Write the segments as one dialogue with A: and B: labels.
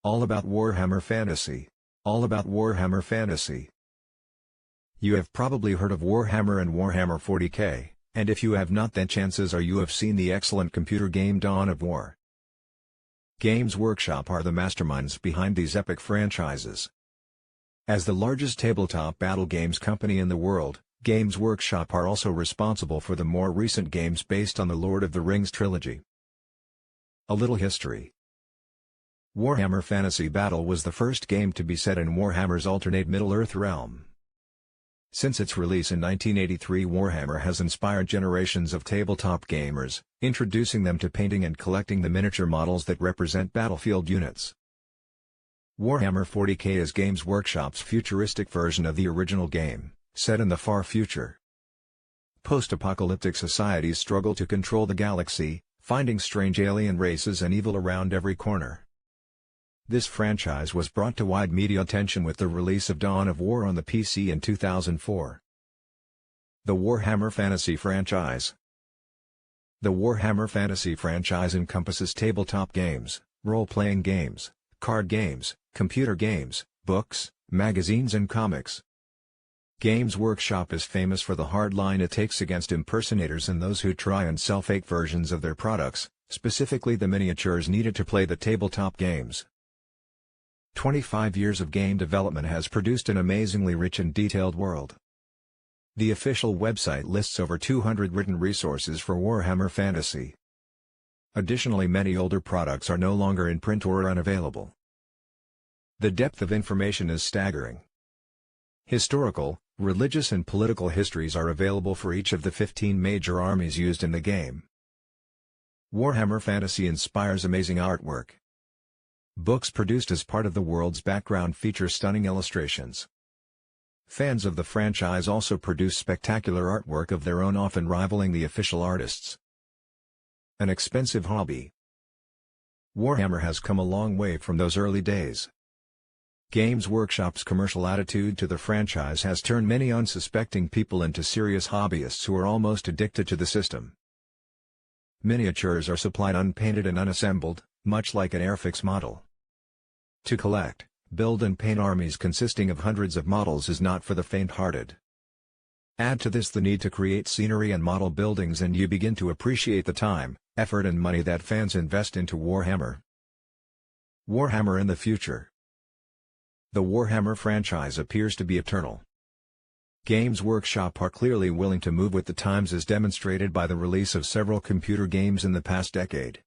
A: All about Warhammer Fantasy. All about Warhammer Fantasy. You have probably heard of Warhammer and Warhammer 40k, and if you have not, then chances are you have seen the excellent computer game Dawn of War. Games Workshop are the masterminds behind these epic franchises. As the largest tabletop battle games company in the world, Games Workshop are also responsible for the more recent games based on the Lord of the Rings trilogy. A little history. Warhammer Fantasy Battle was the first game to be set in Warhammer's alternate Middle-earth realm. Since its release in 1983, Warhammer has inspired generations of tabletop gamers, introducing them to painting and collecting the miniature models that represent battlefield units. Warhammer 40k is Games Workshop's futuristic version of the original game, set in the far future. Post-apocalyptic societies struggle to control the galaxy, finding strange alien races and evil around every corner. This franchise was brought to wide media attention with the release of Dawn of War on the PC in 2004. The Warhammer Fantasy franchise. The Warhammer Fantasy franchise encompasses tabletop games, role-playing games, card games, computer games, books, magazines and comics. Games Workshop is famous for the hard line it takes against impersonators and those who try and sell fake versions of their products, specifically the miniatures needed to play the tabletop games. 25 years of game development has produced an amazingly rich and detailed world. The official website lists over 200 written resources for Warhammer Fantasy. Additionally, many older products are no longer in print or are unavailable. The depth of information is staggering. Historical, religious and political histories are available for each of the 15 major armies used in the game. Warhammer Fantasy inspires amazing artwork. Books produced as part of the world's background feature stunning illustrations. Fans of the franchise also produce spectacular artwork of their own, often rivaling the official artists. An expensive hobby. Warhammer has come a long way from those early days. Games Workshop's commercial attitude to the franchise has turned many unsuspecting people into serious hobbyists who are almost addicted to the system. Miniatures are supplied unpainted and unassembled, much like an Airfix model. To collect, build and paint armies consisting of hundreds of models is not for the faint-hearted. Add to this the need to create scenery and model buildings and you begin to appreciate the time, effort and money that fans invest into Warhammer. Warhammer in the future. The Warhammer franchise appears to be eternal. Games Workshop are clearly willing to move with the times, as demonstrated by the release of several computer games in the past decade.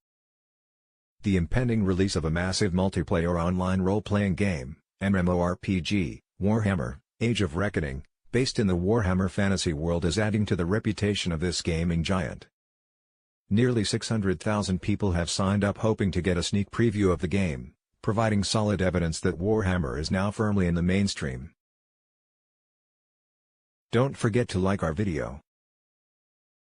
A: The impending release of a massive multiplayer online role-playing game, MMORPG, Warhammer, Age of Reckoning, based in the Warhammer Fantasy world is adding to the reputation of this gaming giant. Nearly 600,000 people have signed up hoping to get a sneak preview of the game, providing solid evidence that Warhammer is now firmly in the mainstream. Don't forget to like our video.